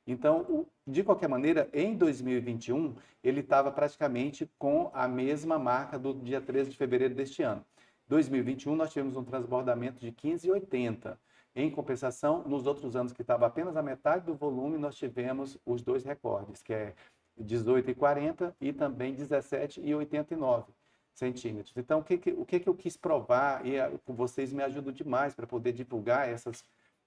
Então, de qualquer maneira, em 2021, ele estava praticamente com a mesma marca do dia 13 de fevereiro deste ano. 2021, nós tivemos um transbordamento de 15,80. Em compensação, nos outros anos que estava apenas a metade do volume, nós tivemos os dois recordes, que é 18,40 e também 17,89 centímetros. Então, o que eu quis provar, e vocês me ajudam demais para poder divulgar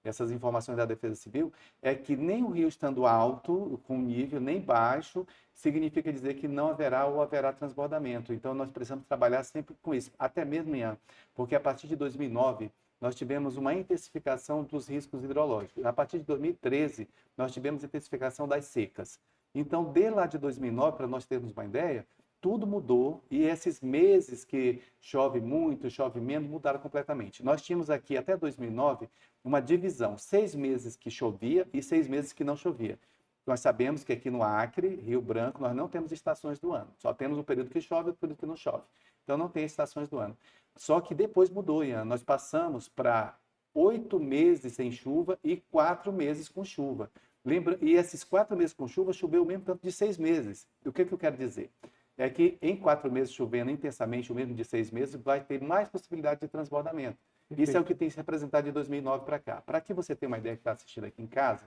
essas informações da Defesa Civil, é que nem o rio estando alto, com nível, nem baixo, significa dizer que não haverá ou haverá transbordamento. Então, nós precisamos trabalhar sempre com isso, até mesmo, Ian, porque a partir de 2009, nós tivemos uma intensificação dos riscos hidrológicos. A partir de 2013, nós tivemos intensificação das secas. Então, de lá de 2009, para nós termos uma ideia, tudo mudou e esses meses que chove muito, chove menos, mudaram completamente. Nós tínhamos aqui, até 2009, uma divisão, 6 meses que chovia e 6 meses que não chovia. Nós sabemos que aqui no Acre, Rio Branco, nós não temos estações do ano. Só temos o período que chove e o período que não chove. Então, não tem estações do ano. Só que depois mudou, Ian. Nós passamos para 8 meses sem chuva e 4 meses com chuva. Lembra? E esses 4 meses com chuva, choveu o mesmo tanto de 6 meses. O que eu quero dizer? É que em 4 meses chovendo intensamente, o mesmo de 6 meses, vai ter mais possibilidade de transbordamento. Perfeito. Isso é o que tem se representado de 2009 para cá. Para que você tenha uma ideia que está assistindo aqui em casa,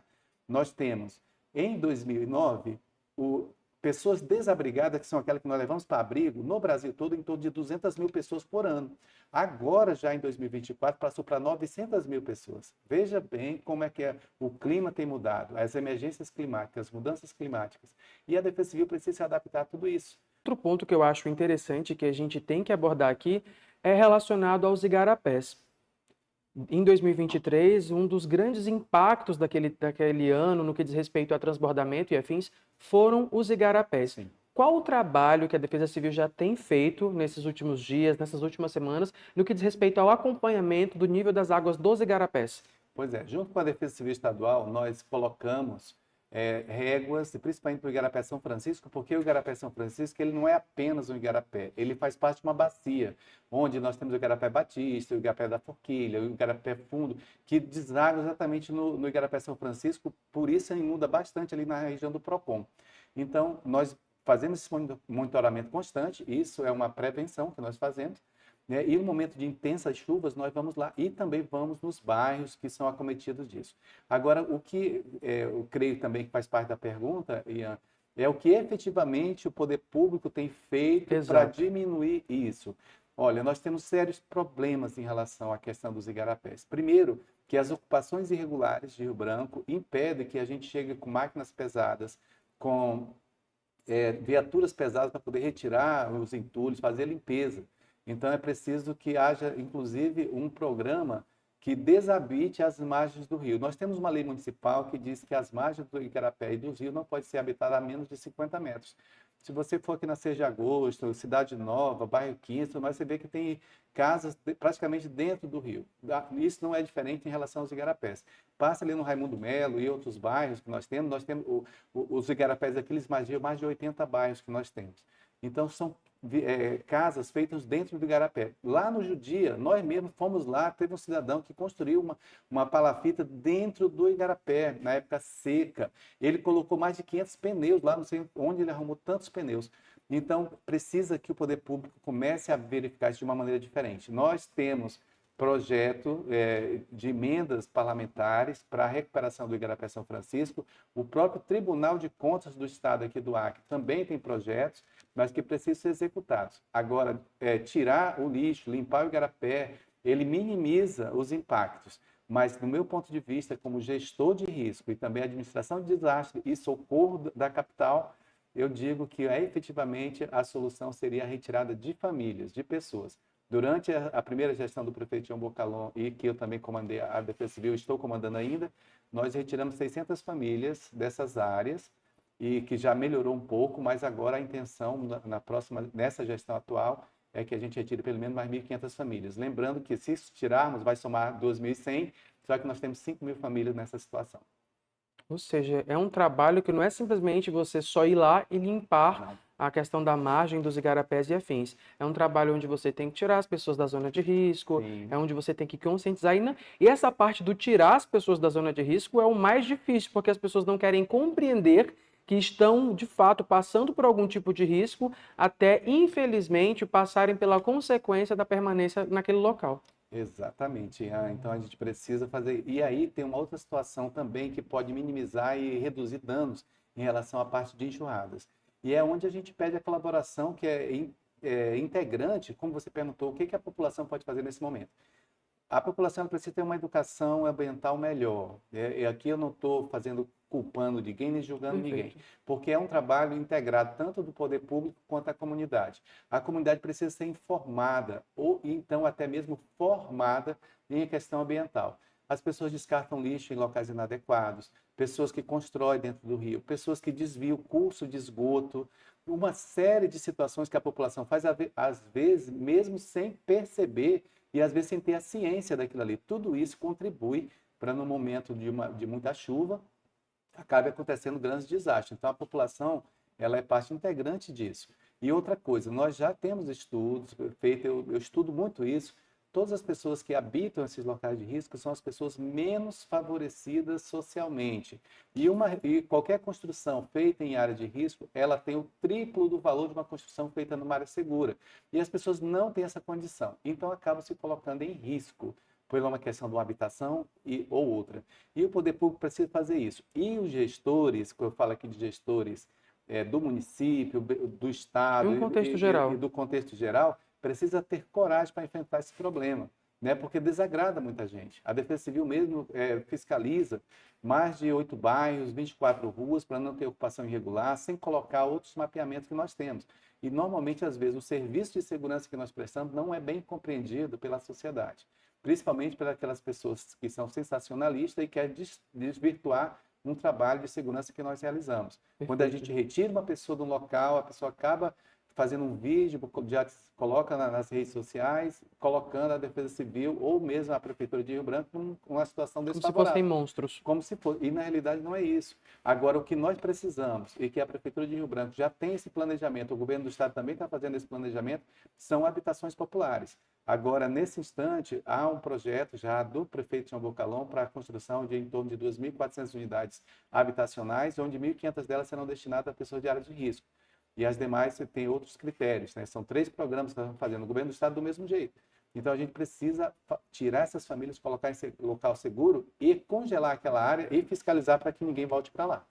nós temos, em 2009, pessoas desabrigadas, que são aquelas que nós levamos para abrigo, no Brasil todo, em torno de 200 mil pessoas por ano. Agora, já em 2024, passou para 900 mil pessoas. Veja bem como é que o clima tem mudado, as emergências climáticas, as mudanças climáticas. E a Defesa Civil precisa se adaptar a tudo isso. Outro ponto que eu acho interessante que a gente tem que abordar aqui é relacionado aos igarapés. Em 2023, um dos grandes impactos daquele ano no que diz respeito a transbordamento e afins foram os igarapés. Sim. Qual o trabalho que a Defesa Civil já tem feito nesses últimos dias, nessas últimas semanas, no que diz respeito ao acompanhamento do nível das águas dos igarapés? Pois é, junto com a Defesa Civil Estadual, nós colocamos réguas, principalmente para o Igarapé São Francisco, porque o Igarapé São Francisco ele não é apenas um igarapé, ele faz parte de uma bacia, onde nós temos o Igarapé Batista, o Igarapé da Forquilha, o Igarapé Fundo, que deságua exatamente no Igarapé São Francisco, por isso inunda bastante ali na região do Procon. Então, nós fazemos esse monitoramento constante, isso é uma prevenção que nós fazemos, né? E no momento de intensas chuvas, nós vamos lá e também vamos nos bairros que são acometidos disso. Agora, o que eu creio também que faz parte da pergunta, Ian, é o que efetivamente o poder público tem feito para diminuir isso. Olha, nós temos sérios problemas em relação à questão dos igarapés. Primeiro, que as ocupações irregulares de Rio Branco impedem que a gente chegue com máquinas pesadas, com viaturas pesadas para poder retirar os entulhos, fazer a limpeza. Então, é preciso que haja, inclusive, um programa que desabite as margens do rio. Nós temos uma lei municipal que diz que as margens do Igarapé e dos rios não podem ser habitadas a menos de 50 metros. Se você for aqui na 6 de Agosto, Cidade Nova, bairro 15, você vê que tem casas praticamente dentro do rio. Isso não é diferente em relação aos igarapés. Passa ali no Raimundo Melo e outros bairros que nós temos os igarapés aqui, eles mais de 80 bairros que nós temos. Então, são casas feitas dentro do igarapé. Lá no Judia, nós mesmos fomos lá, teve um cidadão que construiu uma palafita dentro do igarapé, na época seca. Ele colocou mais de 500 pneus lá, não sei onde ele arrumou tantos pneus. Então, precisa que o poder público comece a verificar isso de uma maneira diferente. Nós temos projeto de emendas parlamentares para a recuperação do Igarapé São Francisco. O próprio Tribunal de Contas do Estado aqui do Acre também tem projetos, mas que precisam ser executados. Agora, tirar o lixo, limpar o igarapé, ele minimiza os impactos. Mas, no meu ponto de vista, como gestor de risco e também administração de desastre e socorro da capital, eu digo que efetivamente a solução seria a retirada de famílias, de pessoas. Durante a primeira gestão do prefeito João Bocalon e que eu também comandei a Defesa Civil, estou comandando ainda, nós retiramos 600 famílias dessas áreas e que já melhorou um pouco, mas agora a intenção nessa gestão atual é que a gente retire pelo menos mais 1.500 famílias. Lembrando que se tirarmos, vai somar 2.100, só que nós temos 5.000 famílias nessa situação. Ou seja, é um trabalho que não é simplesmente você só ir lá e limpar a questão da margem dos igarapés e afins. É um trabalho onde você tem que tirar as pessoas da zona de risco, Sim. é onde você tem que conscientizar. E essa parte do tirar as pessoas da zona de risco é o mais difícil, porque as pessoas não querem compreender que estão, de fato, passando por algum tipo de risco, até, infelizmente, passarem pela consequência da permanência naquele local. Exatamente. Então a gente precisa fazer. E aí tem uma outra situação também que pode minimizar e reduzir danos em relação à parte de enxurradas. E é onde a gente pede a colaboração que é integrante, como você perguntou, o que a população pode fazer nesse momento. A população ela precisa ter uma educação ambiental melhor. E aqui eu não estou culpando ninguém nem julgando ninguém, porque é um trabalho integrado tanto do poder público quanto da comunidade. A comunidade precisa ser informada ou então até mesmo formada em questão ambiental. As pessoas descartam lixo em locais inadequados, pessoas que constroem dentro do rio, pessoas que desviam o curso de esgoto, uma série de situações que a população faz, às vezes, mesmo sem perceber e às vezes sem ter a ciência daquilo ali. Tudo isso contribui para, no momento de muita chuva, acabe acontecendo grandes desastres. Então, a população ela é parte integrante disso. E outra coisa, nós já temos estudos feitos, eu estudo muito isso, todas as pessoas que habitam esses locais de risco são as pessoas menos favorecidas socialmente. E qualquer construção feita em área de risco, ela tem o triplo do valor de uma construção feita numa área segura. E as pessoas não têm essa condição. Então, acabam se colocando em risco por uma questão de uma habitação ou outra. E o poder público precisa fazer isso. E os gestores, quando eu falo aqui de gestores do município, do estado e do contexto geral, precisa ter coragem para enfrentar esse problema, né? Porque desagrada muita gente. A Defesa Civil mesmo fiscaliza mais de 8 bairros, 24 ruas, para não ter ocupação irregular, sem colocar outros mapeamentos que nós temos. E, normalmente, às vezes, o serviço de segurança que nós prestamos não é bem compreendido pela sociedade, principalmente pelas aquelas pessoas que são sensacionalistas e querem desvirtuar um trabalho de segurança que nós realizamos. Perfeito. Quando a gente retira uma pessoa do local, a pessoa acaba fazendo um vídeo, já coloca nas redes sociais, colocando a Defesa Civil ou mesmo a Prefeitura de Rio Branco numa situação desfavorável. Como se fossem monstros. Como se fosse. E, na realidade, não é isso. Agora, o que nós precisamos, e que a Prefeitura de Rio Branco já tem esse planejamento, o governo do Estado também está fazendo esse planejamento, são habitações populares. Agora, nesse instante, há um projeto já do prefeito João Bocalão para a construção de em torno de 2.400 unidades habitacionais, onde 1.500 delas serão destinadas a pessoas de área de risco. E as demais tem outros critérios, né? São 3 programas que nós estamos fazendo. O governo do Estado do mesmo jeito. Então, a gente precisa tirar essas famílias, colocar em local seguro e congelar aquela área e fiscalizar para que ninguém volte para lá.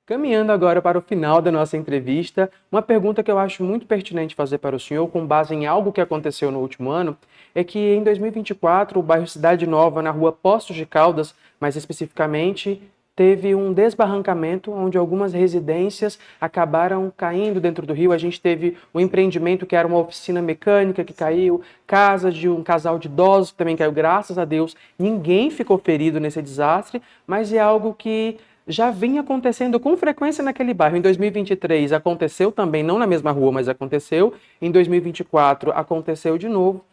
Caminhando agora para o final da nossa entrevista, uma pergunta que eu acho muito pertinente fazer para o senhor, com base em algo que aconteceu no último ano, é que em 2024, o bairro Cidade Nova, na rua Poços de Caldas, mais especificamente, teve um desbarrancamento onde algumas residências acabaram caindo dentro do rio. A gente teve um empreendimento que era uma oficina mecânica que caiu, casa de um casal de idosos que também caiu, graças a Deus. Ninguém ficou ferido nesse desastre, mas é algo que já vinha acontecendo com frequência naquele bairro. Em 2023 aconteceu também, não na mesma rua, mas aconteceu. Em 2024 aconteceu de novo.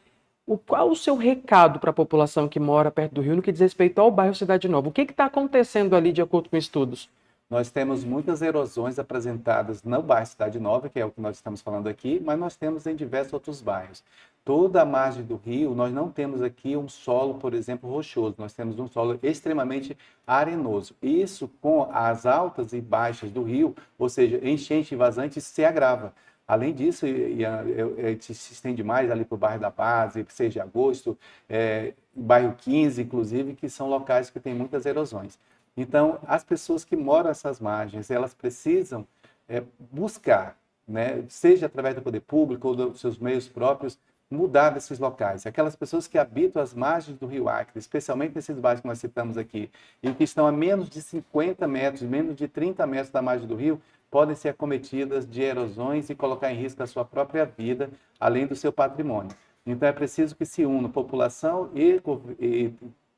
Qual o seu recado para a população que mora perto do rio no que diz respeito ao bairro Cidade Nova? O que está acontecendo ali de acordo com estudos? Nós temos muitas erosões apresentadas no bairro Cidade Nova, que é o que nós estamos falando aqui, mas nós temos em diversos outros bairros. Toda a margem do rio, nós não temos aqui um solo, por exemplo, rochoso, nós temos um solo extremamente arenoso. Isso com as altas e baixas do rio, ou seja, enchente e vazante, se agrava. Além disso, se estende mais ali para o bairro da Base, 6 de agosto, bairro 15, inclusive, que são locais que têm muitas erosões. Então, as pessoas que moram nessas margens, elas precisam buscar, né, seja através do poder público ou dos seus meios próprios, mudar desses locais. Aquelas pessoas que habitam as margens do Rio Acre, especialmente nesses bairros que nós citamos aqui, e que estão a menos de 50 metros, menos de 30 metros da margem do rio, podem ser acometidas de erosões e colocar em risco a sua própria vida, além do seu patrimônio. Então, é preciso que se unam população e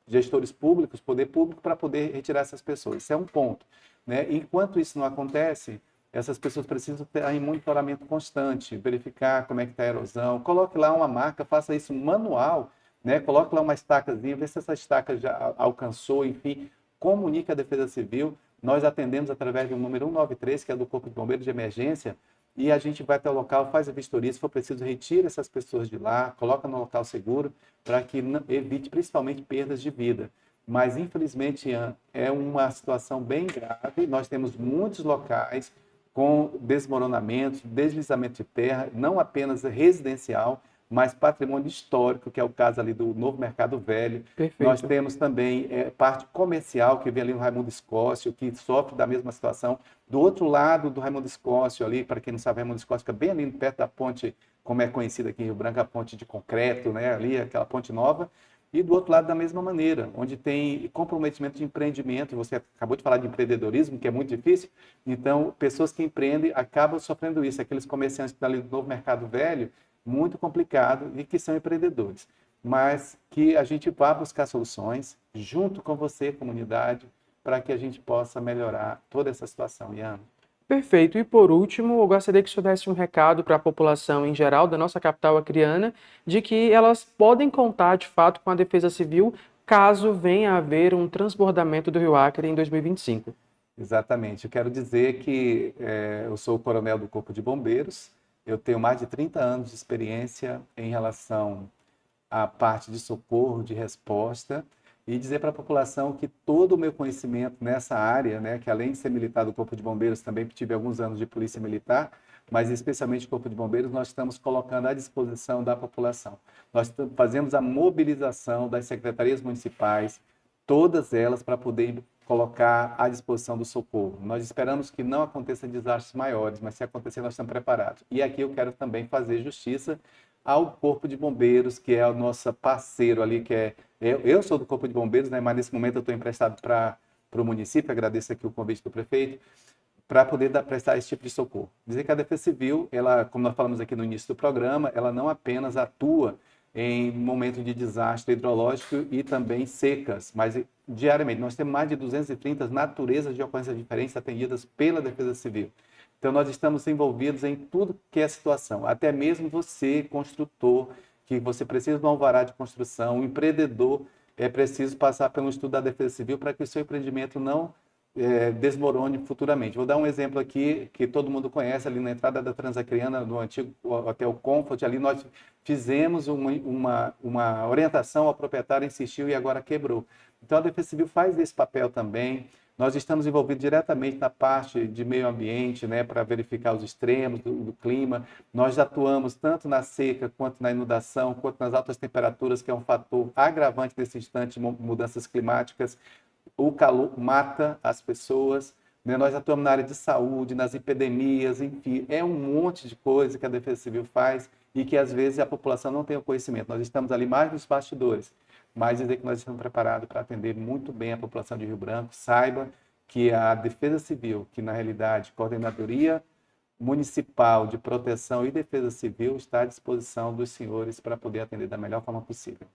gestores públicos, poder público, para poder retirar essas pessoas. Isso é um ponto, né? Enquanto isso não acontece, essas pessoas precisam ter em monitoramento constante, verificar como é que está a erosão, coloque lá uma marca, faça isso manual, né? Coloque lá uma estacazinha, vê se essa estaca já alcançou, enfim, comunique à Defesa Civil. Nós atendemos através do número 193, que é do Corpo de Bombeiros de Emergência, e a gente vai até o local, faz a vistoria, se for preciso, retira essas pessoas de lá, coloca no local seguro, para que evite principalmente perdas de vida. Mas, infelizmente, Ian, é uma situação bem grave. Nós temos muitos locais com desmoronamentos, deslizamento de terra, não apenas residencial, mas patrimônio histórico, que é o caso ali do Novo Mercado Velho. Perfeito. Nós temos também parte comercial, que vem ali no Raimundo Escócio, que sofre da mesma situação. Do outro lado do Raimundo Escócio, ali, para quem não sabe, Raimundo Escócio fica bem ali perto da ponte, como é conhecida aqui em Rio Branco, a ponte de concreto, né? Ali, aquela ponte nova. E do outro lado, da mesma maneira, onde tem comprometimento de empreendimento, você acabou de falar de empreendedorismo, que é muito difícil, então pessoas que empreendem acabam sofrendo isso, aqueles comerciantes que estão ali no novo mercado velho, muito complicado, e que são empreendedores. Mas que a gente vá buscar soluções, junto com você, comunidade, para que a gente possa melhorar toda essa situação, Ian. Perfeito. E por último, eu gostaria que o senhor desse um recado para a população em geral da nossa capital acreana, de que elas podem contar de fato com a Defesa Civil caso venha a haver um transbordamento do Rio Acre em 2025. Exatamente. Eu quero dizer que eu sou o coronel do Corpo de Bombeiros, eu tenho mais de 30 anos de experiência em relação à parte de socorro, de resposta, e dizer para a população que todo o meu conhecimento nessa área, né, que além de ser militar do Corpo de Bombeiros, também tive alguns anos de Polícia Militar, mas especialmente o Corpo de Bombeiros, nós estamos colocando à disposição da população. Nós fazemos a mobilização das secretarias municipais, todas elas para poder colocar à disposição do socorro. Nós esperamos que não aconteçam desastres maiores, mas se acontecer, nós estamos preparados. E aqui eu quero também fazer justiça ao Corpo de Bombeiros, que é o nosso parceiro ali, que é... Eu sou do Corpo de Bombeiros, né, mas nesse momento eu estou emprestado para o município, agradeço aqui o convite do prefeito, para poder prestar esse tipo de socorro. Dizer que a Defesa Civil, ela, como nós falamos aqui no início do programa, ela não apenas atua em momentos de desastre hidrológico e também secas, mas diariamente nós temos mais de 230 naturezas de ocorrências diferentes atendidas pela Defesa Civil. Então nós estamos envolvidos em tudo que é situação, até mesmo você, construtor, que você precisa de um alvará de construção, um empreendedor, é preciso passar pelo estudo da Defesa Civil para que o seu empreendimento não desmorone futuramente. Vou dar um exemplo aqui que todo mundo conhece, ali na entrada da Transacreana, no antigo Hotel Comfort, ali nós fizemos uma orientação ao proprietário, insistiu e agora quebrou. Então a Defesa Civil faz esse papel também. Nós estamos envolvidos diretamente na parte de meio ambiente, né, para verificar os extremos do clima. Nós atuamos tanto na seca, quanto na inundação, quanto nas altas temperaturas, que é um fator agravante nesse instante de mudanças climáticas. O calor mata as pessoas, né? Nós atuamos na área de saúde, nas epidemias, enfim, é um monte de coisa que a Defesa Civil faz e que às vezes a população não tem o conhecimento. Nós estamos ali mais nos bastidores, mas dizer que nós estamos preparados para atender muito bem a população de Rio Branco. Saiba que a Defesa Civil, que na realidade Coordenadoria Municipal de Proteção e Defesa Civil, está à disposição dos senhores para poder atender da melhor forma possível.